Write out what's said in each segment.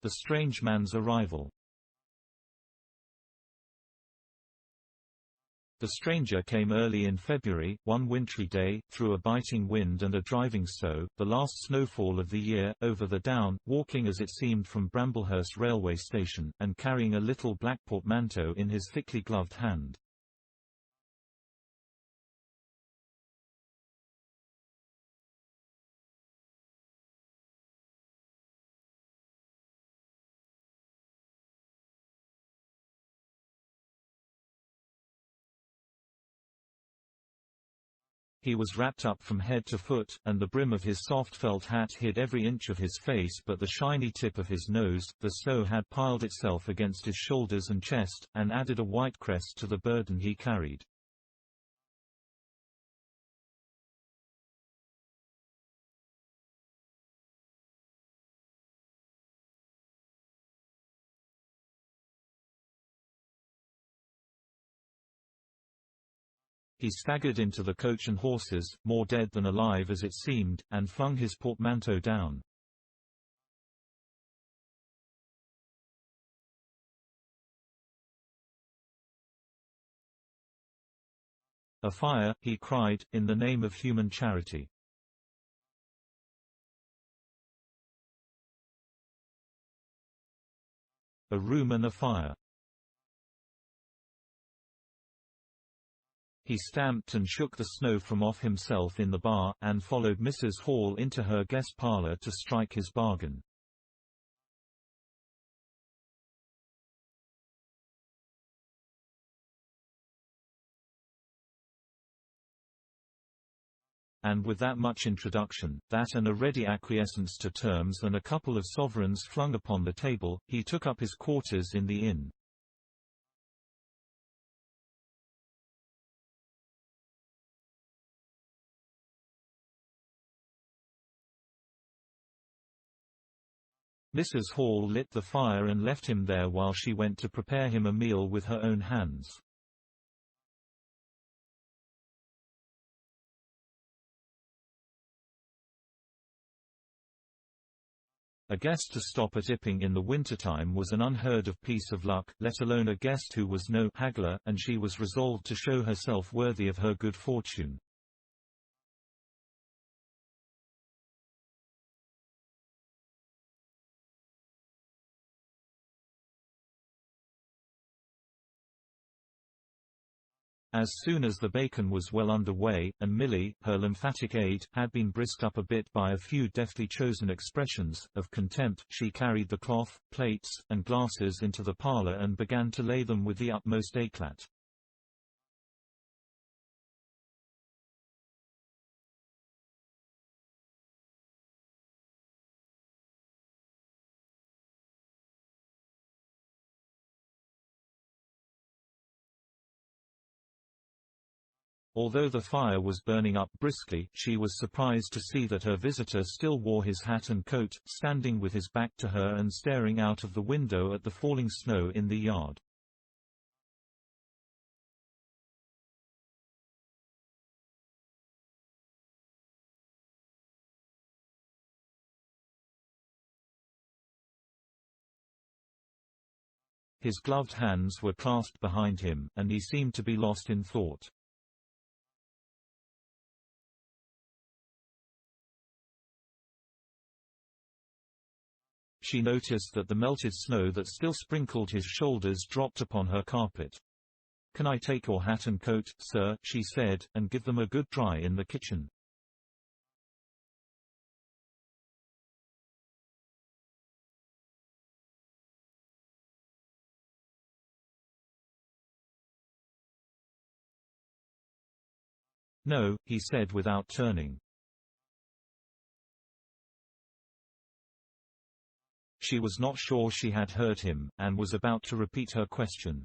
The strange man's arrival. The stranger came early in February, one wintry day, through a biting wind and a driving snow, the last snowfall of the year, over the down, walking as it seemed from Bramblehurst railway station, and carrying a little black portmanteau in his thickly gloved hand. He was wrapped up from head to foot, and the brim of his soft felt hat hid every inch of his face but the shiny tip of his nose. The snow had piled itself against his shoulders and chest, and added a white crest to the burden he carried. He staggered into the coach and horses, more dead than alive as it seemed, and flung his portmanteau down. "A fire," he cried, "in the name of human charity." A room and a fire. He stamped and shook the snow from off himself in the bar, and followed Mrs. Hall into her guest parlour to strike his bargain. And with that much introduction, that and a ready acquiescence to terms and a couple of sovereigns flung upon the table, he took up his quarters in the inn. Mrs. Hall lit the fire and left him there while she went to prepare him a meal with her own hands. A guest to stop at Epping in the wintertime was an unheard-of piece of luck, let alone a guest who was no haggler, and she was resolved to show herself worthy of her good fortune. As soon as the bacon was well under way, and Milly, her lymphatic aid, had been brisked up a bit by a few deftly chosen expressions of contempt, she carried the cloth, plates, and glasses into the parlour and began to lay them with the utmost éclat. Although the fire was burning up briskly, she was surprised to see that her visitor still wore his hat and coat, standing with his back to her and staring out of the window at the falling snow in the yard. His gloved hands were clasped behind him, and he seemed to be lost in thought. She noticed that the melted snow that still sprinkled his shoulders dropped upon her carpet. "Can I take your hat and coat, sir?" she said, "and give them a good dry in the kitchen?" "No," he said without turning. She was not sure she had heard him, and was about to repeat her question.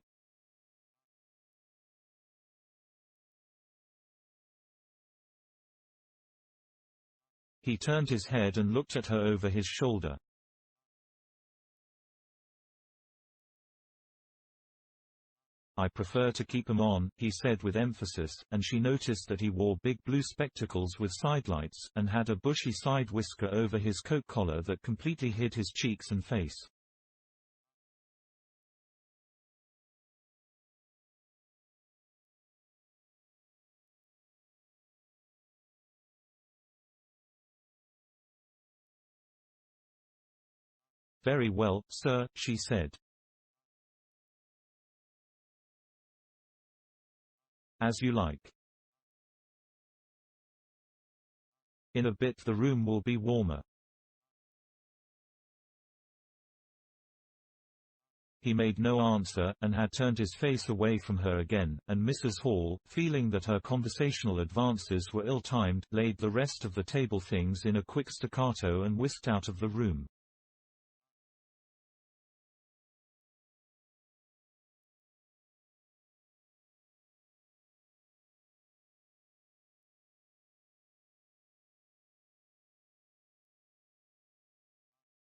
He turned his head and looked at her over his shoulder. "I prefer to keep 'em on," he said with emphasis, and she noticed that he wore big blue spectacles with sidelights, and had a bushy side whisker over his coat collar that completely hid his cheeks and face. "Very well, sir," she said. "As you like. In a bit the room will be warmer." He made no answer, and had turned his face away from her again, and Mrs. Hall, feeling that her conversational advances were ill-timed, laid the rest of the table things in a quick staccato and whisked out of the room.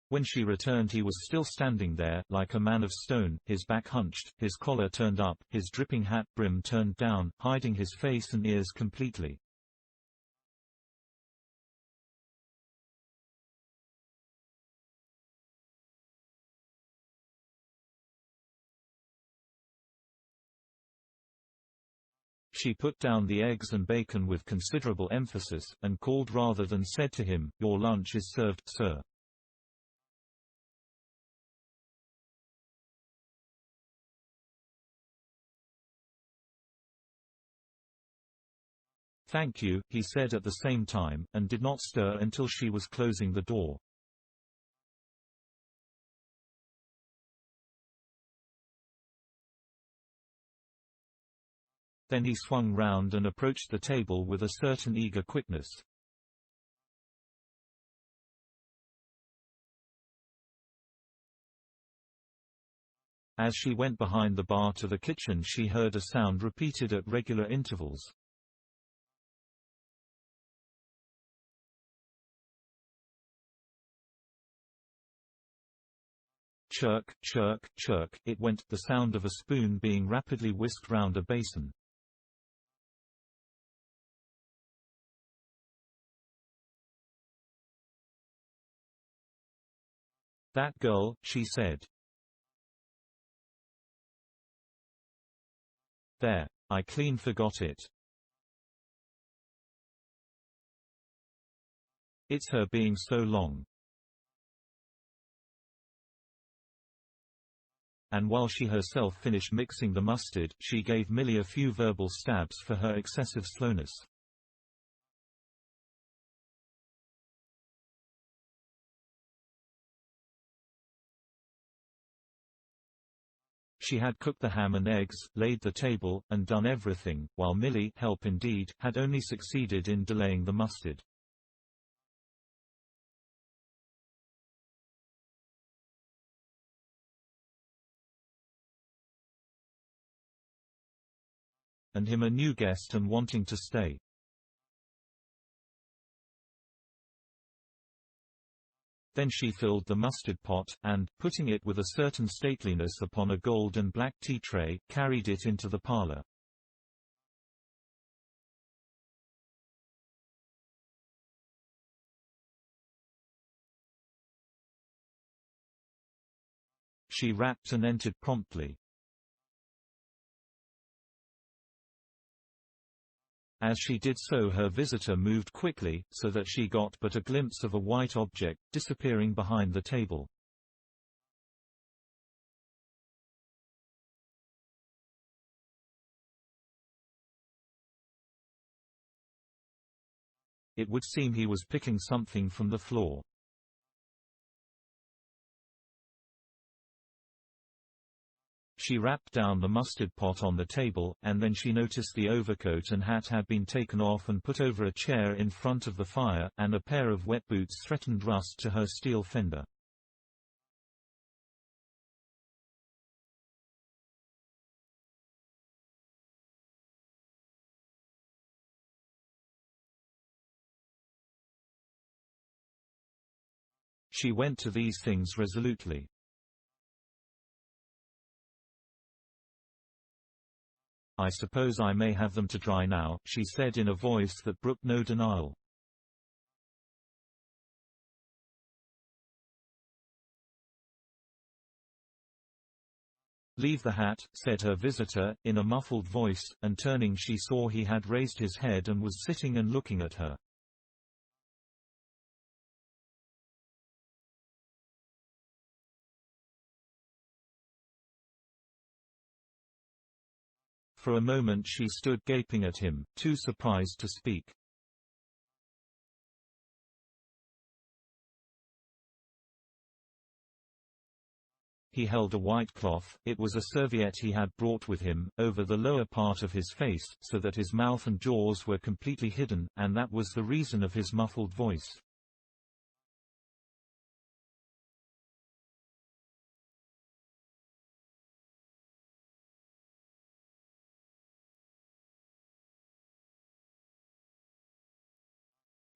When she returned he was still standing there, like a man of stone, his back hunched, his collar turned up, his dripping hat brim turned down, hiding his face and ears completely. She put down the eggs and bacon with considerable emphasis, and called rather than said to him, "Your lunch is served, sir." "Thank you," he said at the same time, and did not stir until she was closing the door. Then he swung round and approached the table with a certain eager quickness. As she went behind the bar to the kitchen she heard a sound repeated at regular intervals. Chirk, chirk, chirk, it went, the sound of a spoon being rapidly whisked round a basin. "That girl," she said. "There. I clean forgot it. It's her being so long." And while she herself finished mixing the mustard, she gave Millie a few verbal stabs for her excessive slowness. She had cooked the ham and eggs, laid the table, and done everything, while Millie, help indeed, had only succeeded in delaying the mustard. And him a new guest and wanting to stay. Then she filled the mustard pot, and, putting it with a certain stateliness upon a gold and black tea tray, carried it into the parlor. She rapped and entered promptly. As she did so her visitor moved quickly, so that she got but a glimpse of a white object, disappearing behind the table. It would seem he was picking something from the floor. She rapped down the mustard pot on the table, and then she noticed the overcoat and hat had been taken off and put over a chair in front of the fire, and a pair of wet boots threatened rust to her steel fender. She went to these things resolutely. "I suppose I may have them to dry now," she said in a voice that brooked no denial. "Leave the hat," said her visitor, in a muffled voice, and turning she saw he had raised his head and was sitting and looking at her. For a moment she stood gaping at him, too surprised to speak. He held a white cloth, it was a serviette he had brought with him, over the lower part of his face, so that his mouth and jaws were completely hidden, and that was the reason of his muffled voice.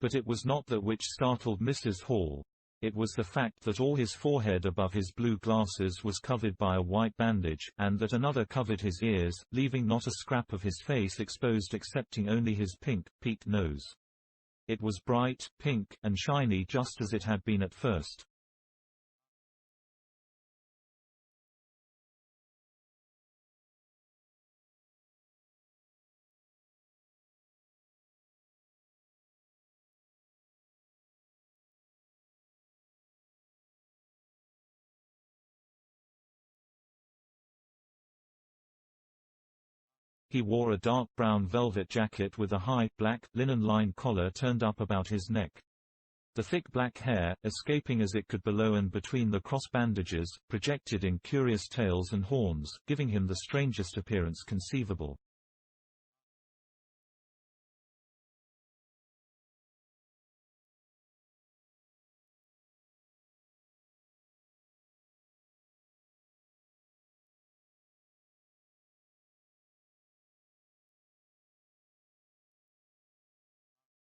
But it was not that which startled Mrs. Hall. It was the fact that all his forehead above his blue glasses was covered by a white bandage, and that another covered his ears, leaving not a scrap of his face exposed excepting only his pink, peaked nose. It was bright, pink, and shiny just as it had been at first. He wore a dark brown velvet jacket with a high, black, linen-lined collar turned up about his neck. The thick black hair, escaping as it could below and between the cross bandages, projected in curious tails and horns, giving him the strangest appearance conceivable.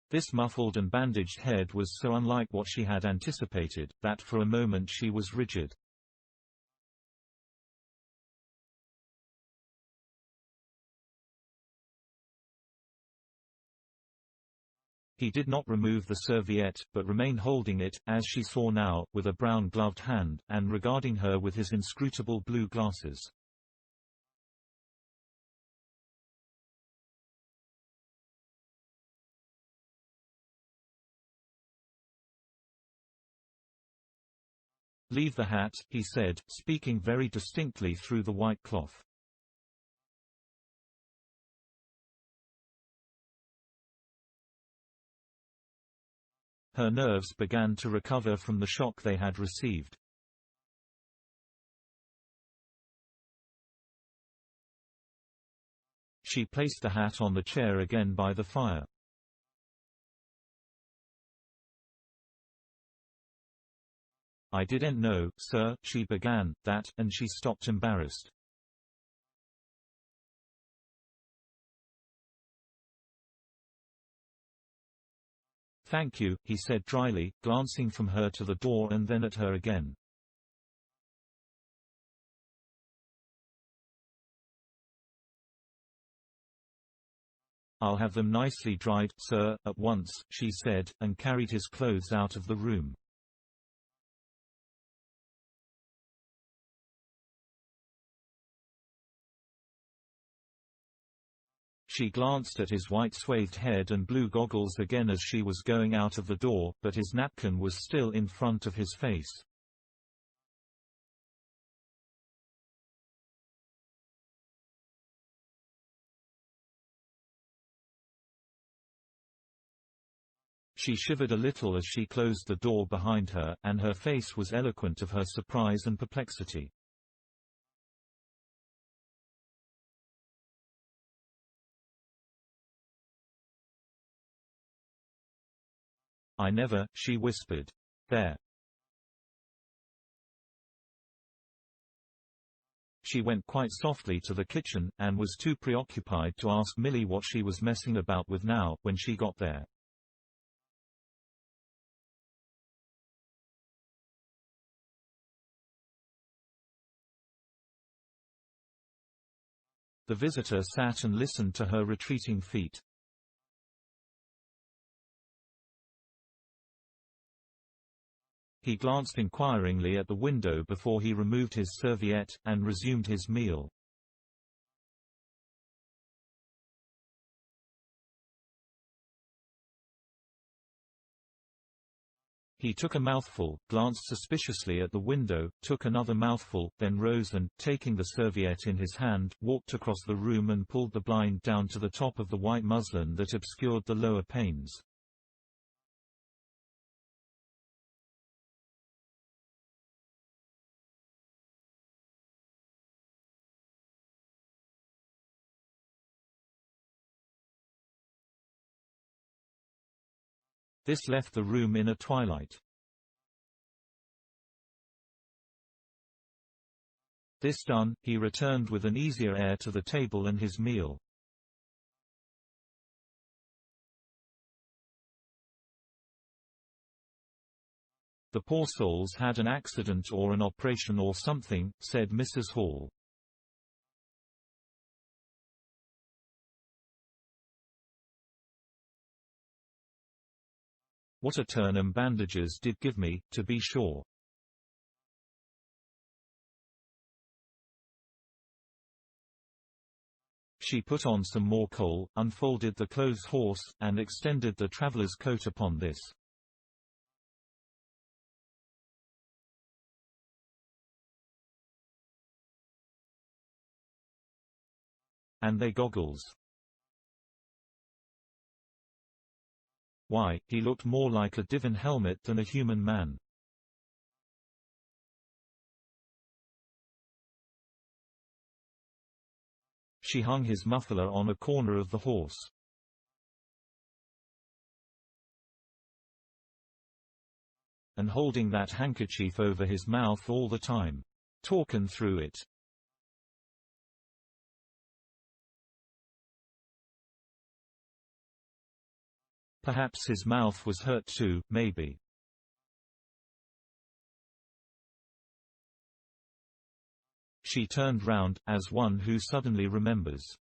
This muffled and bandaged head was so unlike what she had anticipated, that for a moment she was rigid. He did not remove the serviette, but remained holding it, as she saw now, with a brown gloved hand, and regarding her with his inscrutable blue glasses. "Leave the hat," he said, speaking very distinctly through the white cloth. Her nerves began to recover from the shock they had received. She placed the hat on the chair again by the fire. "I didn't know, sir," she began, "that," and she stopped embarrassed. "Thank you," he said dryly, glancing from her to the door and then at her again. "I'll have them nicely dried, sir, at once," she said, and carried his clothes out of the room. She glanced at his white swathed head and blue goggles again as she was going out of the door, but his napkin was still in front of his face. She shivered a little as she closed the door behind her, and her face was eloquent of her surprise and perplexity. "I never," she whispered. "There." She went quite softly to the kitchen, and was too preoccupied to ask Millie what she was messing about with now, when she got there. The visitor sat and listened to her retreating feet. He glanced inquiringly at the window before he removed his serviette, and resumed his meal. He took a mouthful, glanced suspiciously at the window, took another mouthful, then rose and, taking the serviette in his hand, walked across the room and pulled the blind down to the top of the white muslin that obscured the lower panes. This left the room in a twilight. This done, he returned with an easier air to the table and his meal. "The poor souls had an accident or an operation or something," said Mrs. Hall. "What a turn bandages did give me, to be sure." She put on some more coal, unfolded the clothes horse, and extended the traveller's coat upon this. "And they goggles. Why, he looked more like a divin helmet than a human man." She hung his muffler on a corner of the horse. "And holding that handkerchief over his mouth all the time. Talkin' through it." "Perhaps his mouth was hurt too, maybe." She turned round, as one who suddenly remembers.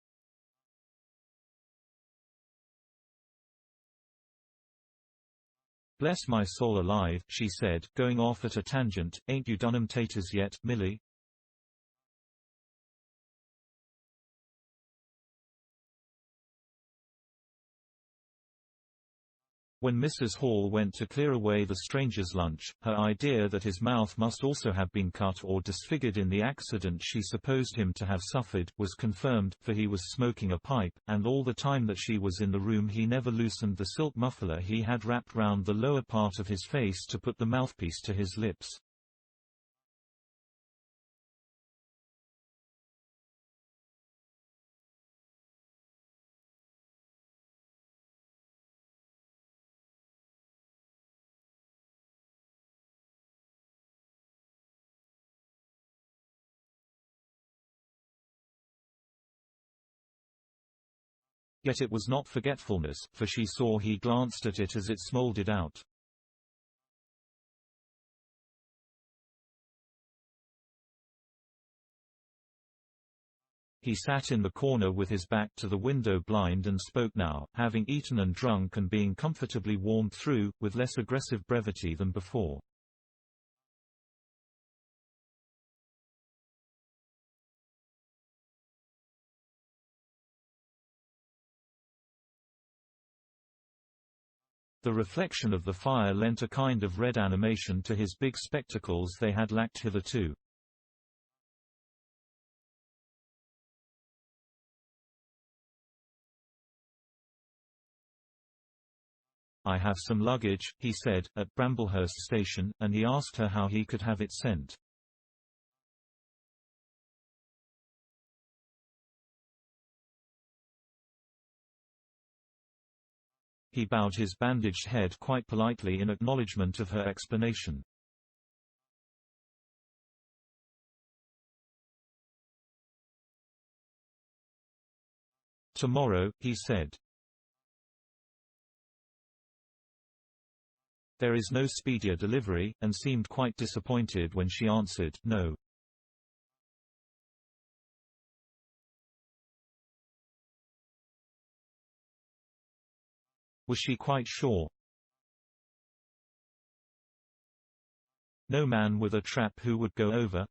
"Bless my soul alive," she said, going off at a tangent, "ain't you done 'em taters yet, Millie?" When Mrs. Hall went to clear away the stranger's lunch, her idea that his mouth must also have been cut or disfigured in the accident she supposed him to have suffered, was confirmed, for he was smoking a pipe, and all the time that she was in the room he never loosened the silk muffler he had wrapped round the lower part of his face to put the mouthpiece to his lips. Yet it was not forgetfulness, for she saw he glanced at it as it smoldered out. He sat in the corner with his back to the window blind and spoke now, having eaten and drunk and being comfortably warmed through, with less aggressive brevity than before. The reflection of the fire lent a kind of red animation to his big spectacles they had lacked hitherto. "I have some luggage," he said, "at Bramblehurst Station," and he asked her how he could have it sent. He bowed his bandaged head quite politely in acknowledgement of her explanation. "Tomorrow," he said. "There is no speedier delivery," and seemed quite disappointed when she answered, "No." Was she quite sure? No man with a trap who would go over?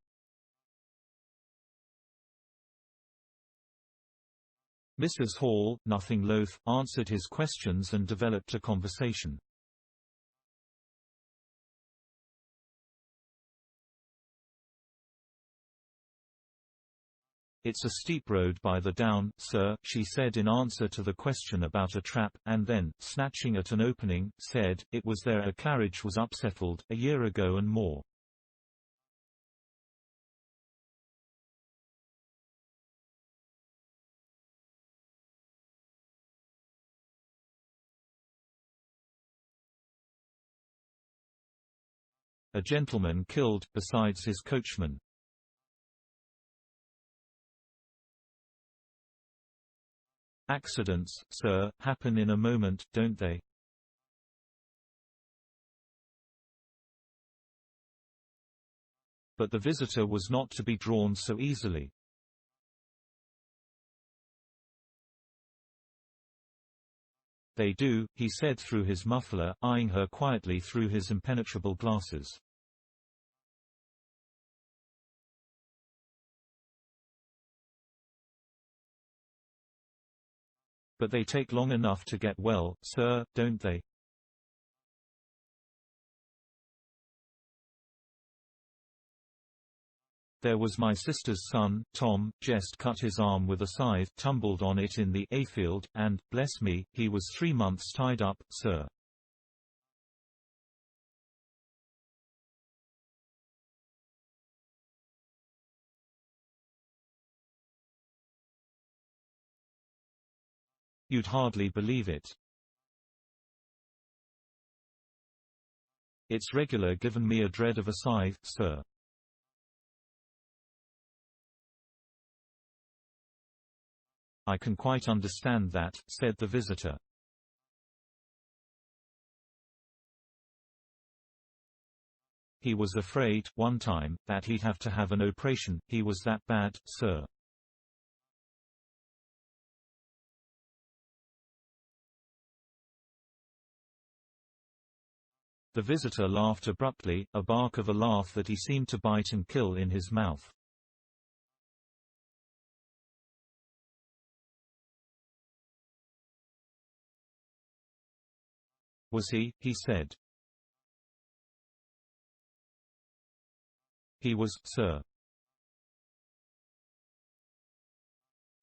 Mrs. Hall, nothing loath, answered his questions and developed a conversation. "It's a steep road by the down, sir," she said in answer to the question about a trap, and then, snatching at an opening, said, "It was there a carriage was upsettled, a year ago and more." A gentleman killed, besides his coachman. Accidents, sir, happen in a moment, don't they? But the visitor was not to be drawn so easily. "They do," he said through his muffler, eyeing her quietly through his impenetrable glasses. "But they take long enough to get well, sir, don't they?" "There was my sister's son, Tom, just cut his arm with a scythe, tumbled on it in the hayfield, and, bless me, he was 3 months tied up, sir." "You'd hardly believe it. It's regular given me a dread of a scythe, sir." "I can quite understand that," said the visitor. "He was afraid, one time, that he'd have to have an operation, he was that bad, sir." The visitor laughed abruptly, a bark of a laugh that he seemed to bite and kill in his mouth. "Was he?" he said. "He was, sir."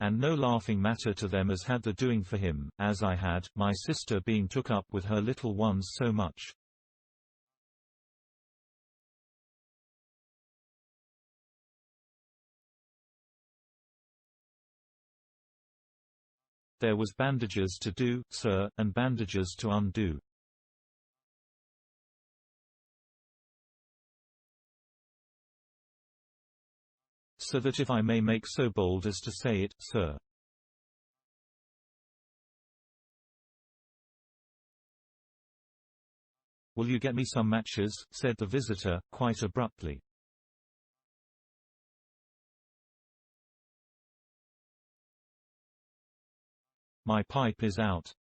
"And no laughing matter to them as had the doing for him, as I had, my sister being took up with her little ones so much." "There was bandages to do, sir, and bandages to undo." "So that if I may make so bold as to say it, sir." "Will you get me some matches?" said the visitor, quite abruptly. "My pipe is out."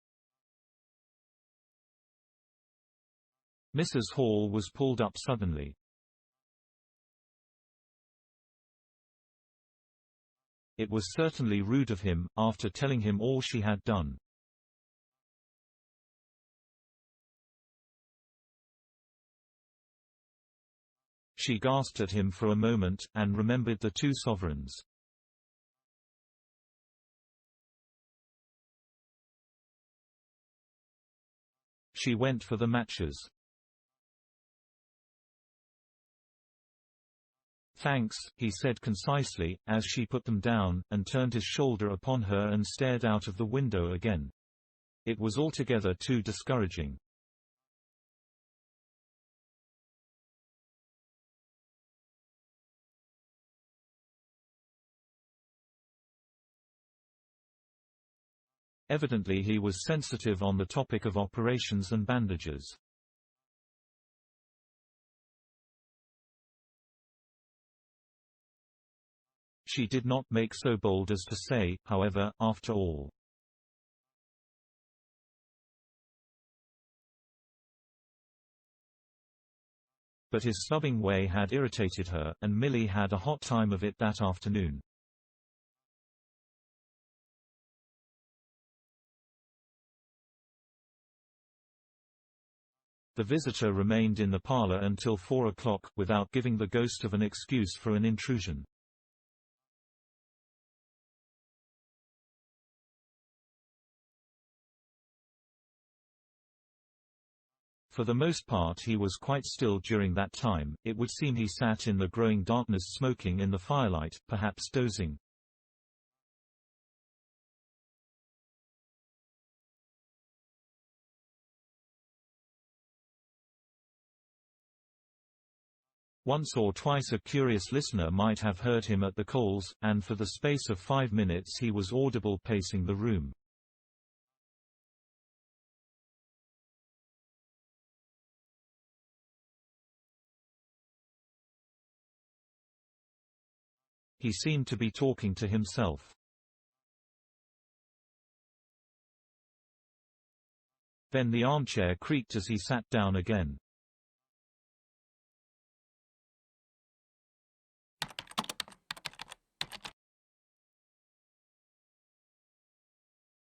Mrs. Hall was pulled up suddenly. It was certainly rude of him, after telling him all she had done. She gasped at him for a moment, and remembered the 2 sovereigns. She went for the matches. "Thanks," he said concisely, as she put them down, and turned his shoulder upon her and stared out of the window again. It was altogether too discouraging. Evidently he was sensitive on the topic of operations and bandages. She did not make so bold as to say, however, after all. But his snubbing way had irritated her, and Millie had a hot time of it that afternoon. The visitor remained in the parlor until 4 o'clock, without giving the ghost of an excuse for an intrusion. For the most part he was quite still during that time. It would seem he sat in the growing darkness smoking in the firelight, perhaps dozing. Once or twice a curious listener might have heard him at the coals, and for the space of 5 minutes he was audible pacing the room. He seemed to be talking to himself. Then the armchair creaked as he sat down again.